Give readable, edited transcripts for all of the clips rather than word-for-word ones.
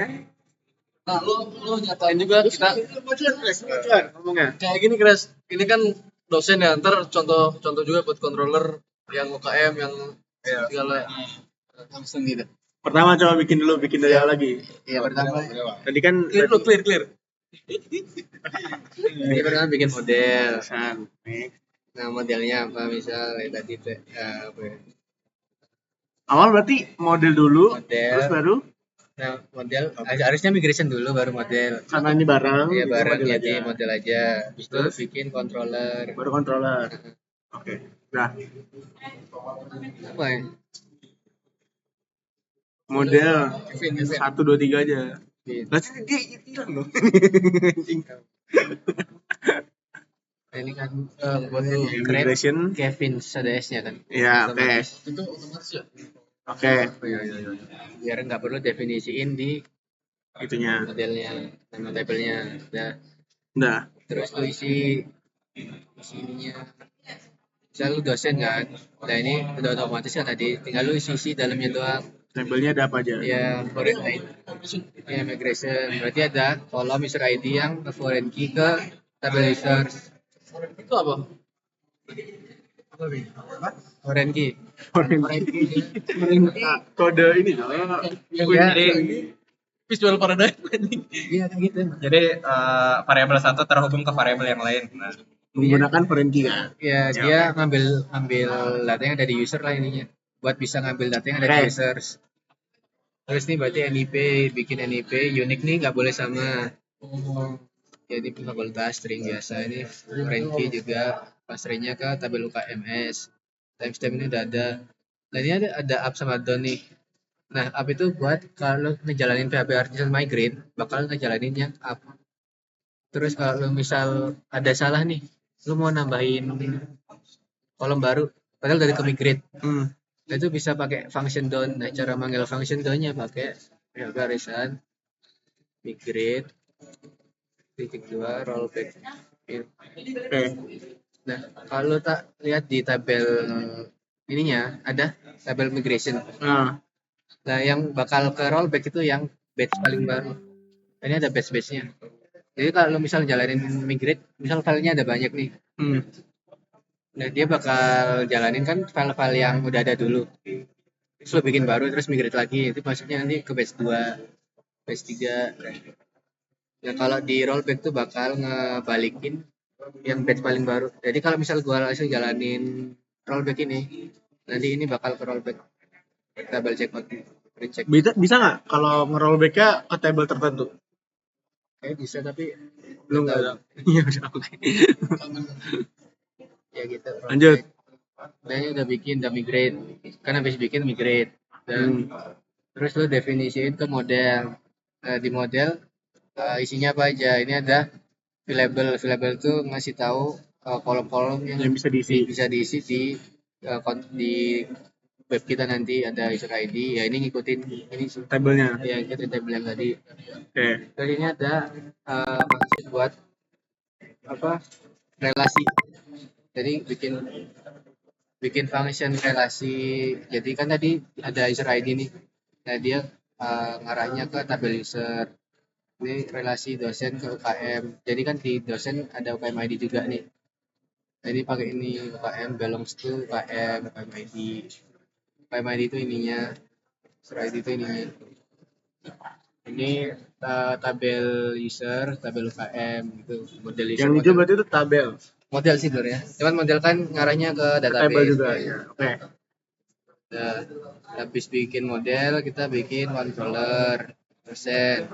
Nah, lu nyatain juga kita Kemajuan ngomongnya. kayak gini, Kres. Ini kan dosen ya, ntar contoh juga buat controller yang UKM yang segala langsung gitu. Pertama coba bikin dari awal lagi. Iya, pertama. Tadi kan Clear. Ini pertama bikin model. Next. Nah, modelnya apa misal tadi apa ya? Awal berarti model dulu, Model. terus baru Nah, model harusnya migration dulu baru model. karena ini barang. Iya, barang model jadi aja. model aja. Habis itu Terus? bikin controller. Baru controller. Oke. Nah, Apa ya? model Kevin. 1 2 3 aja. Bikin. Berarti dia hilang dong. Nah, ini kan buat lu Immigration. Kevin ada S-nya kan. Ya, oke. Itu otomatis ya. Oke. Iya. Biar nggak perlu definisiin di Itunya. modelnya, nama tabelnya. Udah. Terus tuh isi ininya. Misal lu dosen kan. Nah, ini udah otomatis kan tadi. Tinggal lu isi dalamnya doang. Tabelnya ada apa aja? Ya, foreign ID. Ya, migration. Berarti ada kolom user ID yang ke foreign key ke tabel users. Itu apa? Foreign key. Kode ini dong. Jadi, Visual paradigm anjing. iya kayak gitu. Jadi variabel satu terhubung ke variabel yang lain. Nah, Menggunakan foreign key kan? Ya, dia ngambil data yang ada di user lah ininya. Buat bisa ngambil data yang ada di users. Terus nih berarti NIP, bikin NIP, unique nih nggak boleh sama. Jadi fakultas string biasa ini foreign key juga pasrenya ke tabel UKMS. Timestamp ini udah ada. Nah, ini ada up sama down nih. Nah, up itu buat kalau ngejalanin PHP Artisan Migrate, bakal ngejalanin yang up. Terus kalau misal ada salah nih, lu mau nambahin kolom baru, padahal dari ke migrate. Nah, itu bisa pakai function down. Nah, cara manggil function down-nya pakai PHP Artisan migrate titik 2 rollback. Oke. Nah, kalau tak lihat di tabel ininya ada tabel migration. Nah, yang bakal ke rollback itu yang batch paling baru. Ini ada batch-batchnya. Jadi kalau misal jalanin migrate, misal filenya ada banyak nih. Nah, dia bakal jalanin kan file-file yang udah ada dulu. Terus lo bikin baru, terus migrate lagi. Itu maksudnya nanti ke batch 2, batch 3. Nah, kalau di rollback tuh bakal ngebalikin yang batch paling baru. Jadi kalau misal gua langsung jalanin rollback ini, nanti ini bakal ke rollback. Double check recheck. Bisa nggak kalau nge-rollback-nya ke table tertentu? Bisa tapi Belum nggak ada. Iya udah oke. Ya gitu. Lanjut. Nah, ini udah migrate. Kan habis bikin migrate. Dan terus lo definisiin ke model. Nah, di model isinya apa aja? Ini ada available tuh ngasih tahu kolom-kolom yang bisa diisi di web kita nanti ada user ID. Ya, ini ngikutin ini tabelnya. Ya, ngikutin tabel yang tadi. Oke. Terus ini ada function buat apa? Relasi. Jadi bikin function relasi. Jadi kan tadi ada user ID nih. Nah, dia ngarahnya ke tabel user. Ini relasi dosen ke UKM. Jadi kan di dosen ada UKM ID juga nih. Jadi pakai ini UKM belongs to UKM ID. UKM ID itu ininya. User ID itu ininya. Ini tabel user, tabel UKM gitu. Model user. Yang itu berarti itu tabel. Model sih sebenarnya. Cuman model kan ngarahnya ke database. Tabel juga ya. Oke. Nah, habis bikin model, kita bikin controller persen.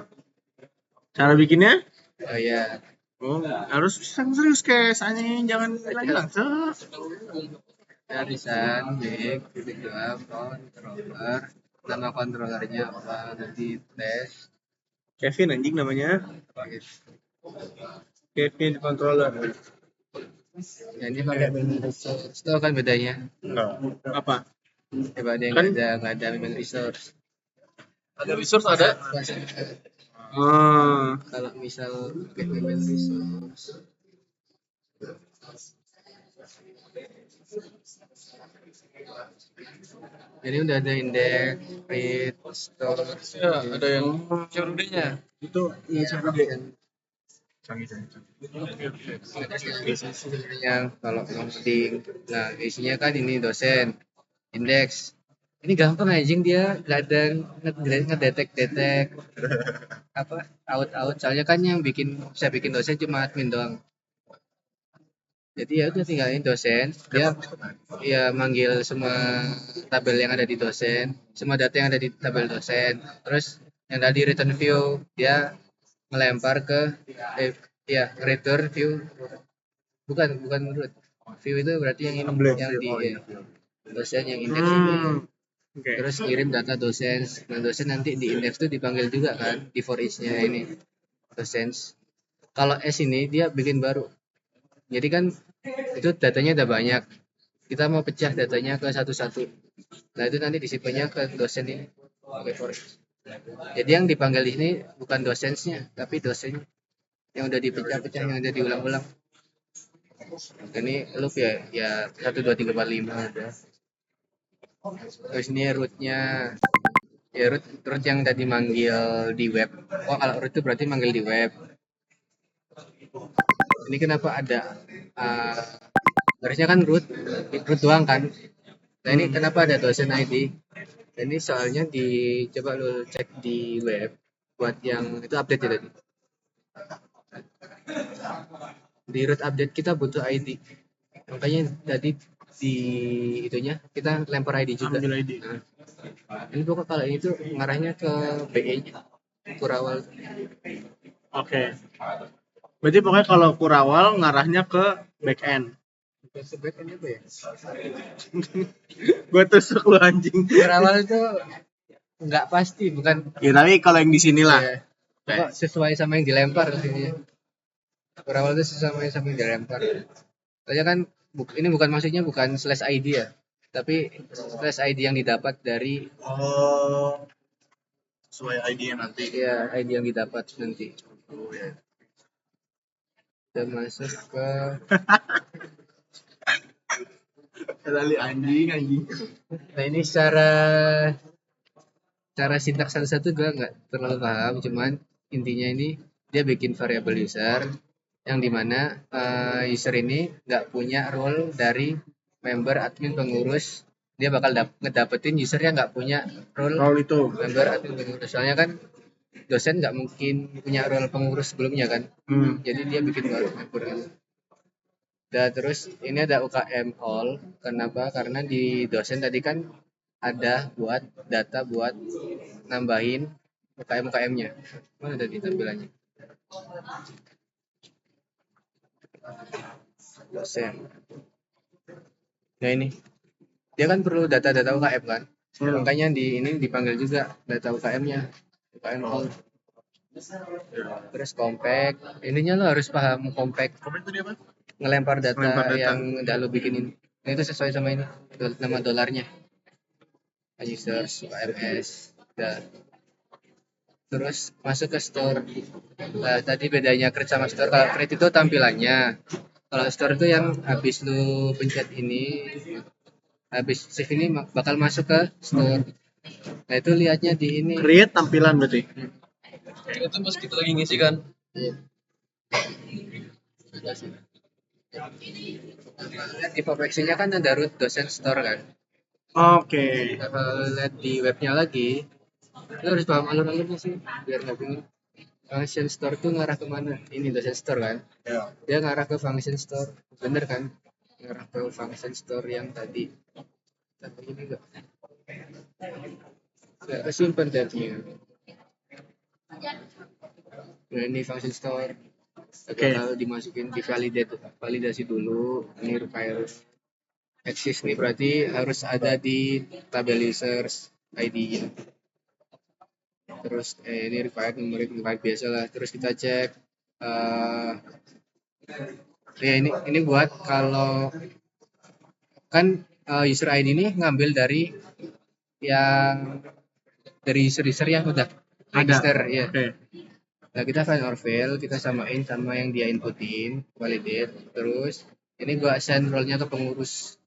Cara bikinnya? Oh ya. Harus serius guys, anjing jangan hilang. Arisan, make, titik 2, controller. Nama controllernya apa? Nanti tes. Kevin anjing namanya. Kevin controller. Ya, ini pakai memory resource. Tahu kan bedanya? Enggak. Apa? Coba ada yang nggak ada memory resource. Ada resource ada. Kalau misal pakai memory resource. Jadi udah ada indeks, read, store, Ya, ada yang CRUD-nya. Itu iya CRUD. yang kalau loading. Nah, isinya kan ini dosen, indeks. Ini gampang anjing, dia ladang ngedetek apa out soalnya kan yang bisa bikin dosen cuma admin doang. Jadi ya udah tinggalin dosen, dia ya manggil semua tabel yang ada di dosen, semua data yang ada di tabel dosen. Terus yang tadi return view dia ngelempar ke ya return view, bukan root. View itu berarti yang ini yang di dosen yang indeks ini. Oke. Terus kirim data dosen. Nah, dosen nanti di indeks itu dipanggil juga kan di for each-nya ini dosen. Kalau S ini dia bikin baru. Jadi kan itu datanya udah banyak. Kita mau pecah datanya ke satu-satu. Nah, itu nanti disimpannya ke dosen ini. Oke, for each. Jadi yang dipanggil ini bukan dosennya, tapi dosen yang udah dipecah-pecah, yang udah diulang-ulang. Ini loop ya 1 2 3 4 5 udah. Terus ini root-nya. Ya root yang tadi manggil di web. Oh, kalau root itu berarti manggil di web. Ini kenapa ada harusnya kan root doang kan. Nah, ini kenapa ada dosen ID? Ini soalnya coba lo cek di web buat yang itu update ya tadi. Di root update kita butuh ID. Makanya tadi di itunya kita lempar ID juga. Ambil ID. Nah, ini pokok kalau ini tuh ngarahnya ke BE-nya Kurawal. Oke. Berarti pokoknya kalau Kurawal ngarahnya ke back end. Ke back-end apa ya? Gue tusuk lu anjing. Kurawal itu nggak pasti, bukan Ya tapi kalau yang di sini lah. ya, kok sesuai sama yang dilempar sini. Kurawal itu sesuai sama yang dilempar. Soalnya kan ini bukan maksudnya bukan slash ID ya, tapi slash ID yang didapat dari Oh. Sesuai ID-nya nanti. ya ID yang didapat nanti. Oh, ya. Kita masuk ke Kali anjing. nah ini cara sintaks satu-satu gue nggak terlalu paham, cuman intinya ini dia bikin variabel user yang dimana user ini nggak punya role dari member admin pengurus, dia bakal ngedapetin user yang nggak punya role Kalau itu. member admin pengurus. Soalnya kan dosen nggak mungkin punya role pengurus sebelumnya kan, jadi dia bikin baru member gitu. Dan terus ini ada UKM all. Kenapa? Karena di dosen tadi kan ada buat data buat nambahin UKM-UKM-nya. Mana ada di tampilannya? Dosen. Nah ini. Dia kan perlu data-data UKM kan? Makanya di ini dipanggil juga data UKM-nya. UKM all. Terus compact. Ininya lo harus paham compact. Komen tadi apa? Ngelempar data, Ngelempar data. yang udah lo bikinin. Nah, itu sesuai sama ini nama dolarnya. Users, UKMS, dan terus masuk ke store. Nah, tadi bedanya create sama store. Kalau create itu tampilannya, kalau store itu yang habis lu pencet ini, habis save ini bakal masuk ke store. Nah, itu lihatnya di ini. Create tampilan berarti. Itu pas kita lagi ngisi kan. Di proyeksinya kan ada root dosen store kan. Oke. Nah, kalau lihat di webnya lagi, lu harus paham alur-alurnya sih biar nggak bingung. Function store tuh ngarah kemana? Ini dosen store kan? Ya. Dia ngarah ke function store, bener kan? Ngarah ke function store yang tadi. Tapi ini enggak kesimpan tabnya. Nah, ini function store. Oke. Kalau dimasukin di validasi dulu. Ini require exist nih, berarti harus ada di tabel users ID-nya. Terus ini required numeric biasa lah. Terus kita cek ya ini buat kalau kan user ID ini ngambil dari yang dari user yang udah register ya. Oke. Nah, kita find or fail, kita samain sama yang dia inputin, validate. Terus ini gua assign role-nya ke pengurus.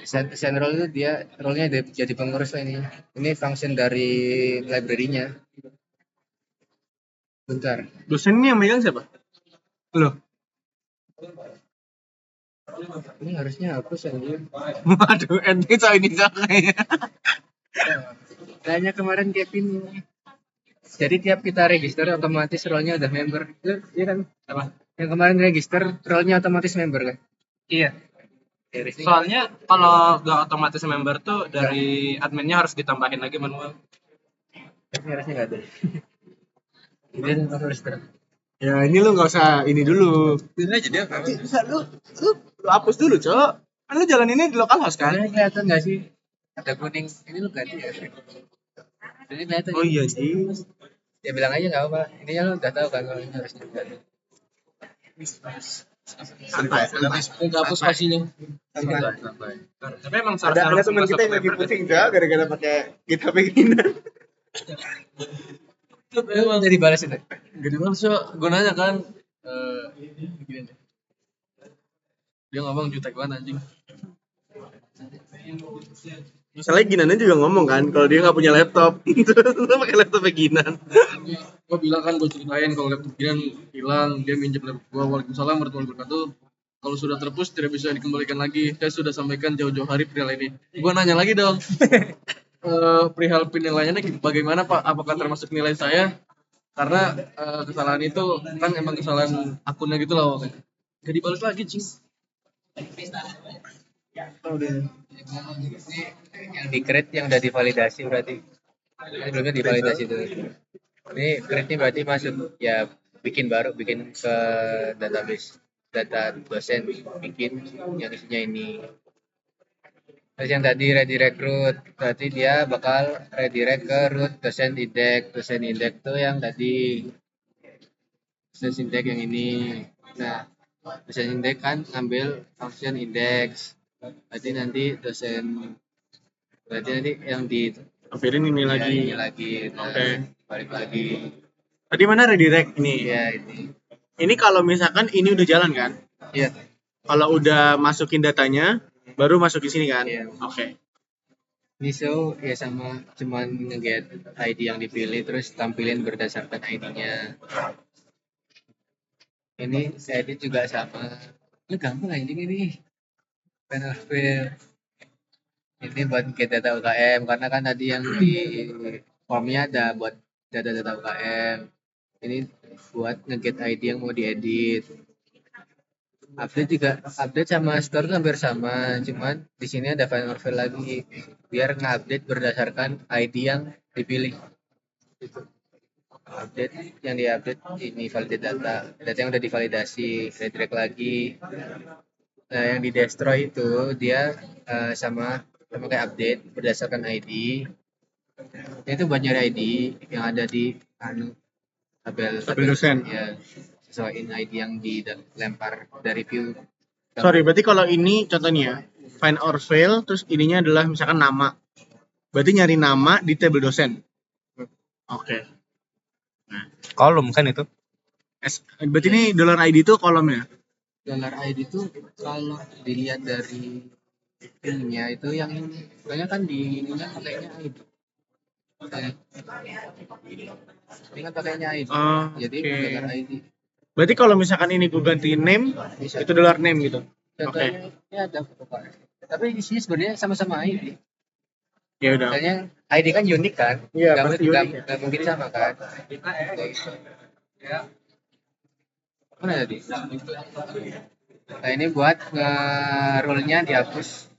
Desain role itu dia role-nya jadi pengurus lah ini. Ini function dari library-nya. Bentar. Dosen ini yang megang siapa? Lo. Ini harusnya hapus anjir. Waduh, ente soal ini kayaknya. Kayaknya kemarin Kevin. Jadi tiap kita register otomatis role-nya udah member. Iya kan? Apa? Yang kemarin register role-nya otomatis member kan? Iya. Dari sini. Soalnya kalau gak otomatis member tuh dari adminnya harus ditambahin lagi manual. Tapi harusnya nggak ada. Dia harus ter. Ya ini lu nggak usah ini dulu. Ini aja dia. Nanti bisa lu hapus dulu, Cok. Kan lu jalan ini di lokal house kan? Kalian kelihatan nggak sih? Ada kuning. Ini lu ganti ya? Ini kelihatan. Oh iya sih. Ya bilang aja nggak apa. Ini ya lu udah tahu kan kalau ini harus diganti. Santai. Enggak hapus spasinya. Tapi emang Ada teman kita yang lagi pusing Cok gara-gara pakai GitHub begini. Emang Udah dibalas itu. gede banget so gunanya kan gini deh. Dia ngomong jutek banget anjing. Masalahnya Ginannya juga ngomong kan kalau dia nggak punya laptop. Terus lu pakai laptopnya Ginan. Gue bilang kan, gue ceritain kalau laptop Ginan hilang, dia minjem laptop gue. Waalaikumsalam warahmatullahi wabarakatuh. Kalau sudah terpush tidak bisa dikembalikan lagi. Saya sudah sampaikan jauh-jauh hari perihal ini. Gue nanya lagi dong. Perihal penilaiannya bagaimana Pak? Apakah termasuk nilai saya? Karena kesalahan itu kan emang kesalahan akunnya gitu loh. Gak dibalas lagi cing. Yang di create yang udah divalidasi berarti. Ini sebelumnya divalidasi itu. Ini create ini berarti masuk ya bikin baru bikin ke database data dosen bikin yang isinya ini. Terus yang tadi redirect root berarti dia bakal redirect ke root dosen index tuh yang tadi dosen index yang ini. Nah dosen index kan ngambil function index berarti nanti yang di Apirin ini lagi. ini lagi nah, Oke. balik lagi Tadi mana redirect nih? ya ini Ini kalau misalkan ini udah jalan kan? iya Kalau udah masukin datanya, baru masuk di sini kan? Iya. Oke. ini so ya sama cuman nge-get ID yang dipilih terus tampilin berdasarkan ID-nya. Ini edit juga sama. Ini gampang anjing ini. Panel fill. Ini buat get data UKM karena kan tadi yang di formnya ada buat data UKM. Ini buat nge-get ID yang mau diedit. Update sama store tuh hampir sama, cuman di sini ada final fill lagi biar nge-update berdasarkan ID yang dipilih. Itu. Update yang diupdate ini validate data yang udah divalidasi, redirect lagi. Nah, yang di destroy itu dia sama kayak update berdasarkan ID. Itu buat nyari ID yang ada di tabel dosen. ya sesuaiin ID yang dilempar dari view. Sorry, berarti kalau ini contohnya ya, find or fail, terus ininya adalah misalkan nama. Berarti nyari nama di tabel dosen. Oke. Kolom kan itu. Berarti ini $ID itu kolomnya. $ID itu kalau dilihat dari ininya itu yang ini, soalnya kan di ini kan pakainya ID. Ini kan pakainya ID. Jadi Oke. $ID. Berarti kalau misalkan ini gue ganti name, Bisa. itu $name gitu. Contohnya ini ada beberapa. Tapi isinya sebenarnya sama-sama ID. Ya udah. Soalnya ID kan unik kan? Iya, Nggak pasti mungkin- unik ya. nggak mungkin sama kan? Ya. Mana tadi? Nah ini buat rule-nya dihapus.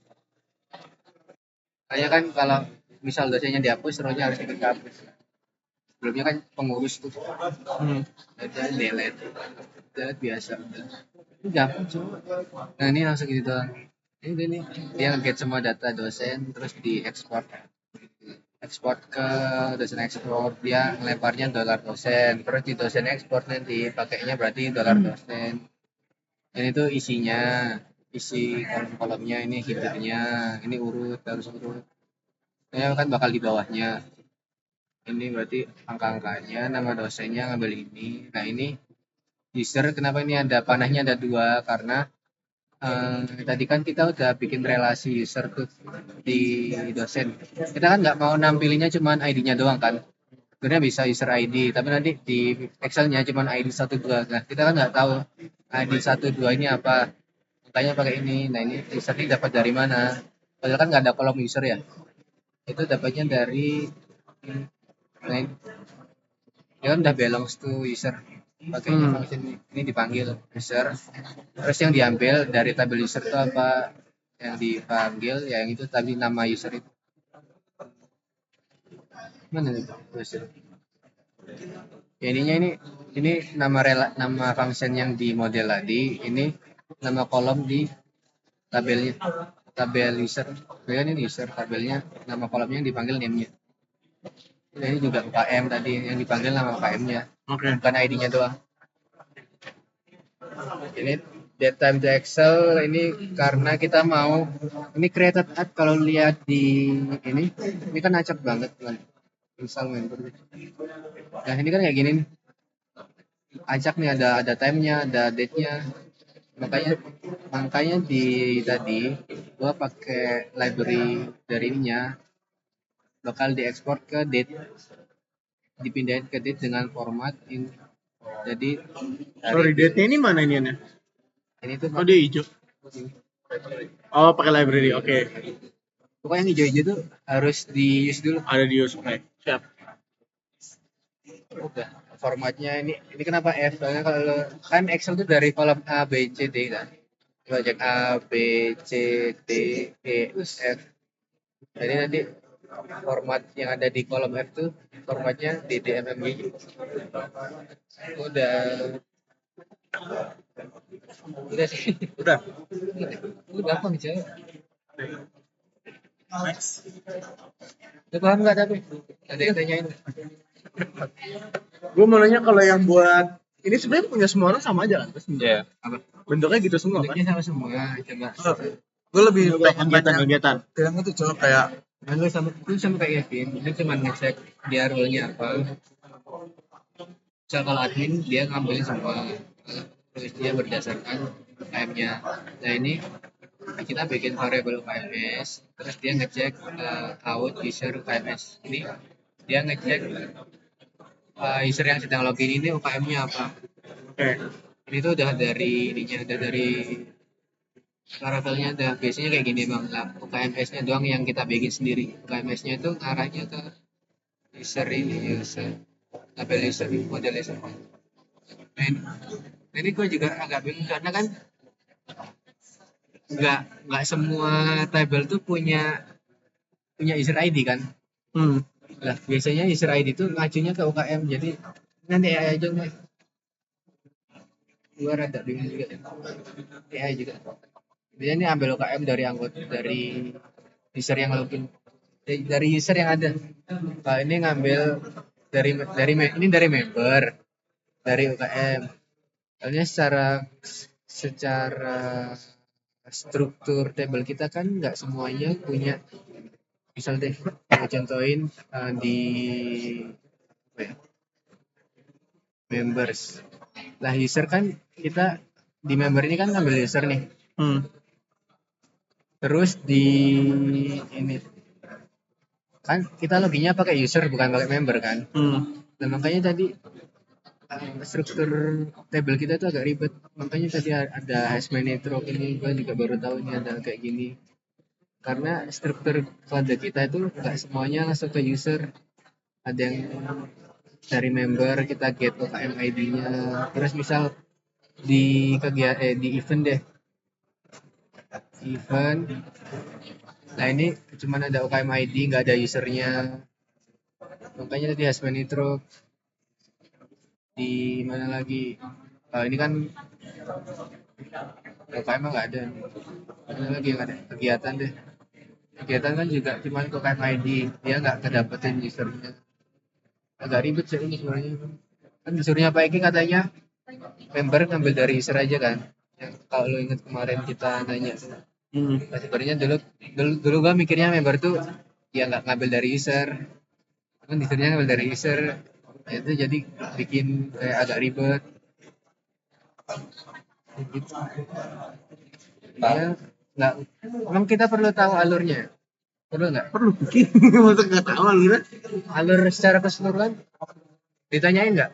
Kayak kan kalau misal dosennya dihapus, rule-nya harus ikut dihapus. Sebelumnya kan pengurus tuh. Ada delete biasa. Ini gampang cuma. Nah ini langsung gitu doang. Ini dia nge-get semua data dosen terus diekspor ke dosen ekspor, dia ngelemparnya $dosen, terus di dosen ekspor nanti pakainya berarti $dosen. Dan itu isinya, isi kolom-kolomnya, ini headernya, ini harus urut. Ini kan bakal di bawahnya. Ini berarti angka-angkanya, nama dosennya ngambil ini. Nah ini user, kenapa ini ada panahnya ada 2? Karena tadi kan kita udah bikin relasi user tuh di dosen. Kita kan nggak mau nampilinnya cuman ID-nya doang kan. Sebenarnya bisa user ID, tapi nanti di Excel-nya cuman ID 12. Nah, kita kan nggak tahu ID 12 ini apa. Makanya pakai ini. Nah, ini user ini dapat dari mana? Padahal kan nggak ada kolom user ya. Itu dapatnya dari nah, dia kan udah belongs to user. Pakainya function ini dipanggil user. Terus yang diambil dari tabel user itu apa? Yang dipanggil ya yang itu tadi nama user itu. Mana nih user? Ya, ini nama function yang di model tadi, ini nama kolom di tabelnya, tabel user. Ya, ini user tabelnya, nama kolomnya yang dipanggil name-nya. Ini juga UKM tadi yang dipanggil nama UKM-nya, bukan ID-nya doang. Ini data to Excel ini karena kita mau ini created add, kalau lihat di ini kan acak banget kan. Install member. Nah, ini kan kayak gini nih. Acak nih, ada time-nya, ada date-nya. Makanya di tadi gua pakai library dari ininya, bakal diekspor ke date, dipindahin ke date dengan format in. Jadi Sorry, date-nya ini mana ini Ana? ini tuh Oh, dia hijau. Oh, pakai library. Oke. pokoknya yang hijau-hijau tuh harus di use dulu. Ada di use. Oke. Siap. Udah formatnya ini kenapa F? Soalnya kalau kan Excel tuh dari kolom A B C D kan. Coba cek A B C D E F. Jadi nanti format yang ada di kolom F tuh formatnya DDMMG. Udah sih. Udah. Udah apa bicara? Udah paham nggak tapi? Ada yang tanyain. Gue mau nanya kalau yang buat ini sebenarnya punya semua orang sama aja kan? Iya. Apa? Bentuknya gitu semua kan? Bentuknya sama semua. Coba. Gue lebih pengen kegiatan-kegiatan. Yang itu coba kayak Lalu sama kayak Kevin, dia cuma ngecek dia role-nya apa. Misal kalau admin dia ngambilin semua, terus dia berdasarkan UKM-nya. Nah ini kita bikin variable UKMS, terus dia ngecek out user UKMS. Ini dia ngecek user yang sedang login ini UKM-nya apa. Oke. Ini tuh udah dari Laravelnya ada biasanya kayak gini bang, UKMS-nya doang yang kita bikin sendiri. UKMS-nya itu arahnya ke user tabel user, model user. Nah, ini gue juga agak bingung karena kan nggak semua tabel tuh punya user ID kan. Lah biasanya user ID tuh ngacunya ke UKM, jadi nanti AI aja nih. Gue rada bingung juga ya. AI juga. Dia ini ambil UKM dari anggota dari user yang login, dari user yang ada. Nah, ini ngambil dari member dari UKM. Soalnya secara struktur table kita kan nggak semuanya punya. Misal deh, mau contohin di apa ya, members. Lah user kan kita di member ini kan ngambil user nih. Terus di ini kan kita loginnya pakai user bukan pakai member kan. Nah, makanya tadi struktur table kita itu agak ribet. Makanya tadi ada hashmanetro ini gue juga baru tahu ini ada kayak gini. Karena struktur kode kita itu nggak semuanya langsung ke user. Ada yang dari member kita get UKM ID-nya. Terus misal di event deh. Event. Nah ini cuma ada UKM ID, nggak ada usernya. Makanya tadi hashmanetro. Di mana lagi? Ini kan UKM nggak ada. Mana lagi yang ada? Kegiatan deh. Kegiatan kan juga cuma UKM ID, dia nggak kedapetin usernya. Agak ribet sih ini sebenarnya. Kan disuruhnya Pak Eki katanya member ngambil dari user aja kan. Yang kalau lo ingat kemarin kita nanya. Nah, sebenarnya dulu gua mikirnya member tuh ya nggak ngambil dari user. Kan disuruhnya ngambil dari user. Ya, itu jadi bikin kayak agak ribet. Gitu. Ya, nggak. Emang kita perlu tahu alurnya? Perlu nggak? Perlu bikin. Masa nggak tahu alurnya? Alur secara keseluruhan? Ditanyain nggak?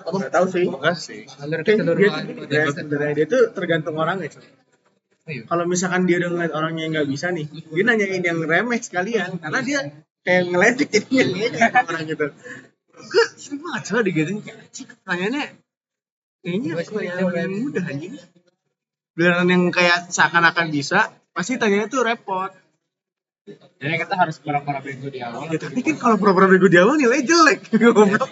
Nggak tahu sih. Enggak sih. Alur Dia, keseluruhan. sebenarnya dia tuh tergantung orangnya. Coy. Iya. Kalau misalkan dia udah ngeliat orangnya yang nggak bisa nih, dia nanyain yang remeh sekalian, karena dia kayak ngeledek jadinya kayak orang gitu. Gue sering banget coba digituin kayak anjing pertanyaannya kayaknya pertanyaan yang mudah anjing. Beneran yang kayak seakan-akan bisa, pasti tanyanya tuh repot. Jadi kita harus pura-pura bego di awal. Ya, tapi kan kalau pura-pura bego di awal nilai jelek. Goblok.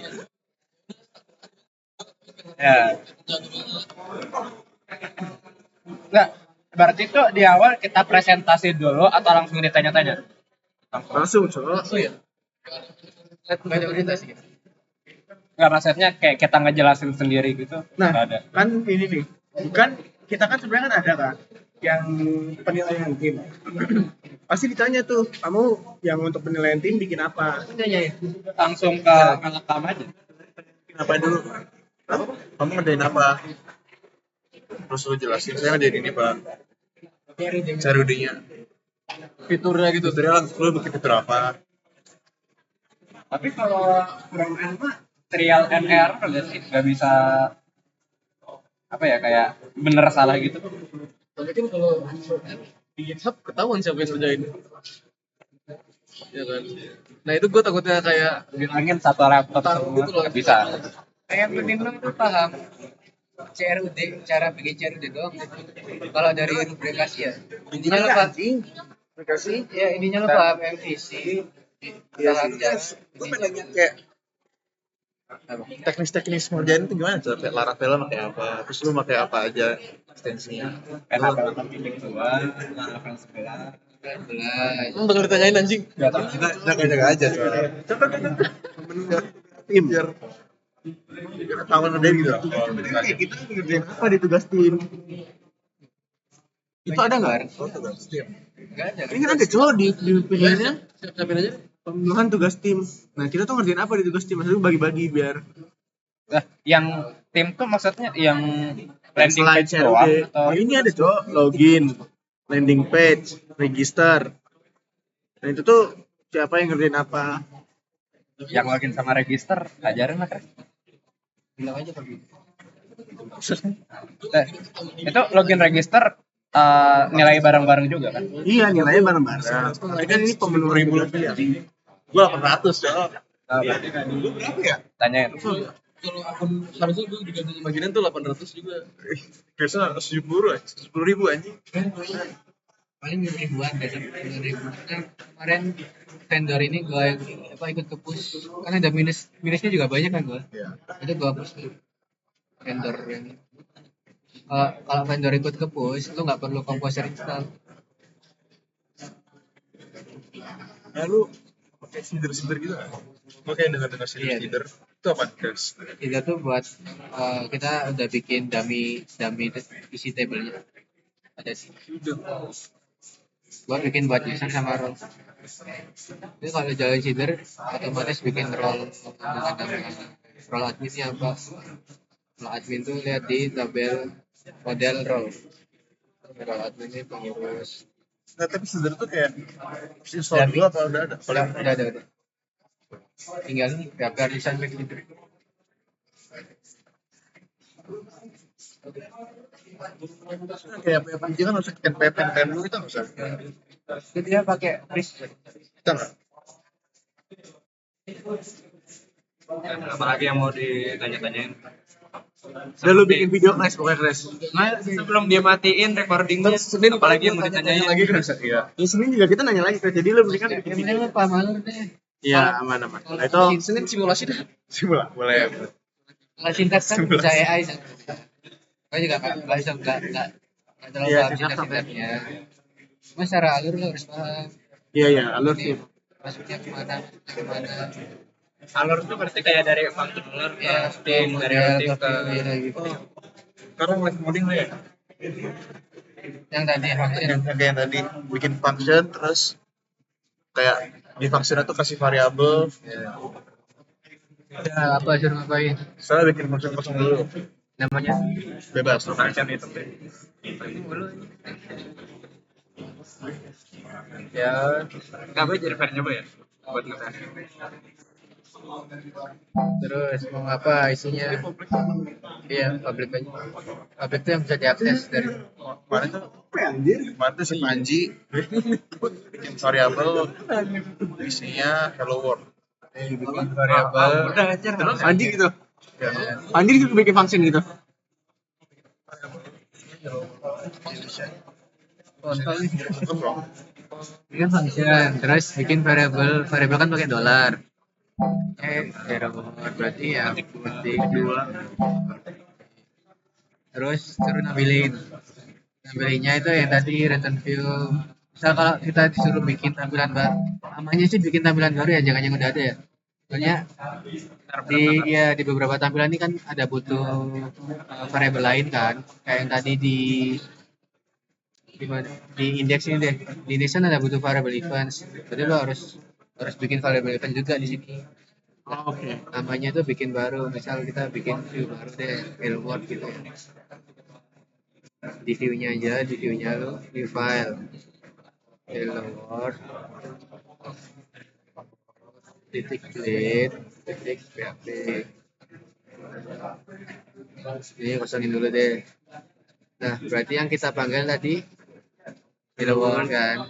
Ya. Enggak. Berarti tuh di awal kita presentasi dulu atau langsung ditanya-tanya? Langsung coba. Oh ya. Banyak presentasi. Enggak, maksudnya kayak kita ngejelasin sendiri gitu. Nah, Nggak ada. kan ini nih. Bukan kita kan sebenarnya kan ada kan yang penilaian tim. Pasti ditanya tuh, kamu yang untuk penilaian tim bikin apa? Langsung ke rekam aja. Apa dulu? Kamu ngerjain apa? Terus lu jelasin, saya ngerjain ini pak. Cari udenya. Fiturnya gitu. Fiturnya langsung lu bikin fitur apa? Tapi kalau kurang mah trial and error nggak bisa apa ya kayak bener salah gitu. Tapi kan kalau di GitHub ketahuan siapa yang ngerjain. Ya kan. Nah itu gue takutnya kayak Bilangin satu laptop tahu semua gitu loh. nggak bisa. Kayak penimang tuh paham CRUD, cara bikin CRUD doang. Kalau dari rubrikasi ya, intinya lo paham. Aplikasi. Ya intinya lo paham MVC. Paham Gue pengen nanya kayak teknis-teknis ngerjain itu gimana? Coba kayak Laravel pakai apa? Terus lu pakai apa aja ekstensinya? Laravel 2, Laravel 11. Bakal ditanyain anjing. Jaga-jaga aja coba. Coba tim. Biar ketahuan ada gitu. Kayak kita ngerjain apa di tugas tim? Itu ada nggak? Nggak ada. Ini kan ada cowok di pilihannya Siapin aja. pemilihan tugas tim. Nah kita tuh ngerjain apa di tugas tim? Maksudnya bagi-bagi biar Nah, yang tim tuh maksudnya yang landing selain page doang CRUD. atau Oh, ini ada cowok login, landing page, register. Nah itu tuh siapa yang ngerjain apa? yang login sama register ajarin lah kan. Bilang aja pergi. Itu login register nilai bareng-bareng juga kan? Iya nilainya bareng-bareng. Tapi kan ini pemenuh ribu lebih ya. Gue 800 coba. Berarti kan Lu berapa ya? tanyain. Kalau akun harusnya gue diganti bagian tuh 800 juga. Biasa 70.000 anjing. Paling ribuan deh, ribuan. Kemarin vendor ini gue ikut ke push karena ada minusnya juga banyak kan gue. Iya. Itu gue push tuh vendor yang kalau vendor ikut ke push lu nggak perlu komposer install. Nah lu pakai seeder gitu nggak? Gue kayak dengar seeder. Itu apa guys? Itu tuh buat kita udah bikin dummy isi tabelnya ada sih. Buat bikin buat user sama role. Jadi kalau jalan seeder otomatis bikin role dengan nama role adminnya apa? Role admin tuh lihat di tabel model role. Role admin ini pengurus. Nah tapi seeder tuh kayak install dulu apa udah ada? Udah ada. Tinggal nih daftar desain gitu. Kayak PPJ kan harus scan PPN dulu kita nggak usah. Itu dia pakai risk. Kita nggak. Apalagi yang mau ditanya-tanyain? Udah lu bikin video crash pokoknya crash. Nah, sebelum dia matiin recordingnya, Senin apalagi yang mau tanya ditanyain lagi kan? Iya. Di Senin juga kita nanya lagi crash. Jadi lu berikan bikin Yang video. penting lu paham alur deh. Iya aman-aman. Nah itu Senin simulasi deh. Simula boleh. Kalau sintaks kan bisa AI kan. Gue juga nggak bisa nggak terlalu Iya, paham sintaks sintaksnya. Cuma secara alur lo harus paham. iya alur tim. Masuknya kemana. alur itu berarti kayak dari controller ke Ya, steam, dari routing ke gitu. Sekarang live coding lah ya. Yang tadi function. Yang kayak yang tadi bikin function terus kayak di function itu kasih variabel. Ya, apa suruh ngapain? Saya bikin function kosong dulu. namanya Bebas. Action itu deh. ya. Kabe jadi pengen nyoba ya buat ngetes. Terus mau apa isinya? Iya, public aja. Public tuh yang bisa diakses dari Kemarin tuh si Panji bikin variabel isinya hello world. bikin variabel. Udah aja terus. Panji gitu. Ya, Panji gitu bikin function gitu. Bikin function, terus bikin variabel. Variabel kan pakai dolar. Variabel berarti ya penting dua. Terus suruh nampilinnya itu yang tadi return view. Misal kalau kita disuruh bikin tampilan baru, namanya sih bikin tampilan baru ya, jangan yang udah ada ya. Soalnya di beberapa tampilan ini kan ada butuh variabel lain kan, kayak yang tadi di index ini deh. Di index kan ada butuh variable events. Jadi lo harus bikin variable event juga di sini. Oke. Namanya tuh bikin baru. Misal kita bikin view baru deh, hello world gitu ya. Di view-nya lo new file hello world titik delete titik php. Ini kosongin dulu deh. Nah, berarti yang kita panggil tadi hello world kan.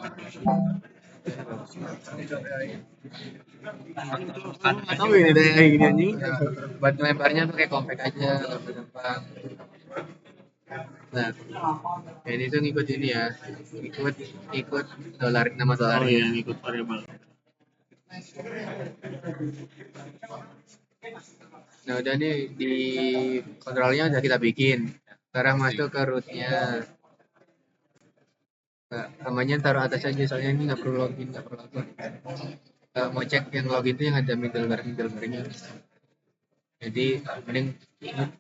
Nggak tahu ini ada kayak gini anjing. Nah, buat lemparnya pakai compact aja, gampang. Nah, ini tuh ngikut ini ya, ikut dolar, nama Oh dolar. iya, ngikut variabel. Nah, udah nih di kontrolnya udah kita bikin. Sekarang masuk ke rootnya. Nah, namanya taruh atas aja, soalnya ini nggak perlu login. Mau cek yang login itu yang ada middleware-nya. Jadi mending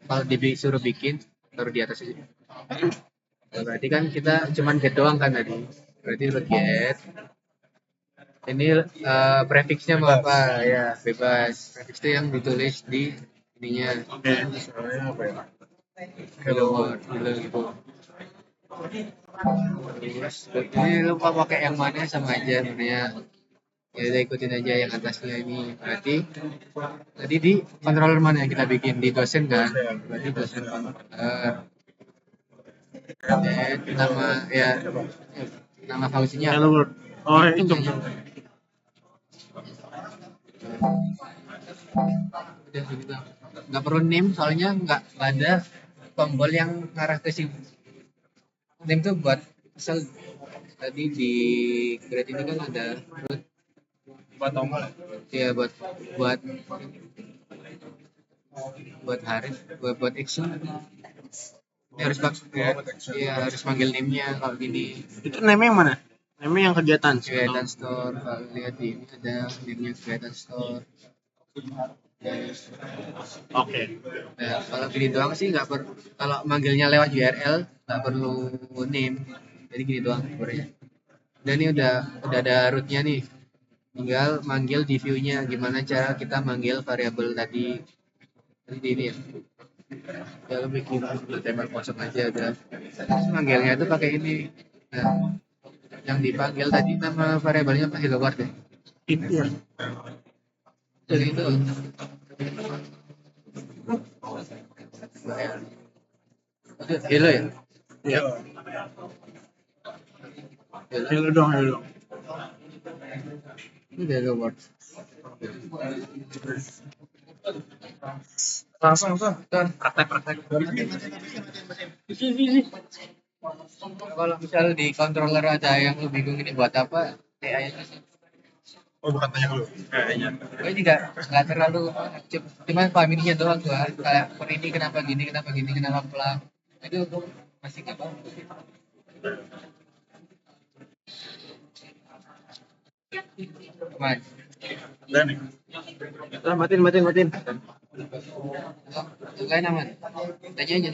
kalau disuruh bikin taruh di atas aja. Nah, berarti kan kita cuman get doang kan tadi. Berarti root get. Ini prefixnya mau apa ya, bebas. Prefix itu yang ditulis di ininya. Oke, misalnya apa ya? Hello world gitu. Terus ini lupa pakai yang mana sama aja sebenarnya. Ya udah ikutin aja yang atasnya ini. Berarti tadi di controller mana yang kita bikin di dosen kan? Berarti dosen controller. Dan nama fungsinya Hello world. Oh itu. udah gitu. Nggak perlu name soalnya nggak ada tombol yang ngarah ke sini. Name tuh buat misal tadi di grade ini kan ada root Buat tombol ya. ya buat hari buat action ya, harus manggil name-nya kalau gini. Itu name yang mana? Name yang kegiatan. Kegiatan store, kalau lihat di ini ada name-nya kegiatan store. Oke. Nah, kalau gini doang sih nggak perlu, kalau manggilnya lewat URL nggak perlu name, jadi gini doang sebenarnya. Dan ini udah ada rootnya nih, tinggal manggil di view-nya. Gimana cara kita manggil variabel tadi ini ya. Kalau bikin table kosong aja udah. Terus manggilnya itu pakai ini. Nah, yang dipanggil tadi nama variabelnya apa? Hello world ya. Itu ya. Jadi itu hello ya. Ya. Hello. Hello dong, hello dong. Ini hello world. Langsung kan praktek. Kalau misal di controller ada yang lu bingung ini buat apa, AI-nya sih. Oh, bukan tanya dulu. Kayaknya. Gue juga nggak terlalu, cuma pahaminnya doang tuh. Kayak per ini kenapa gini, kenapa pelan. Itu masih nggak paham. Aman. Udah nih. Matin. Lain aman. Tanya aja.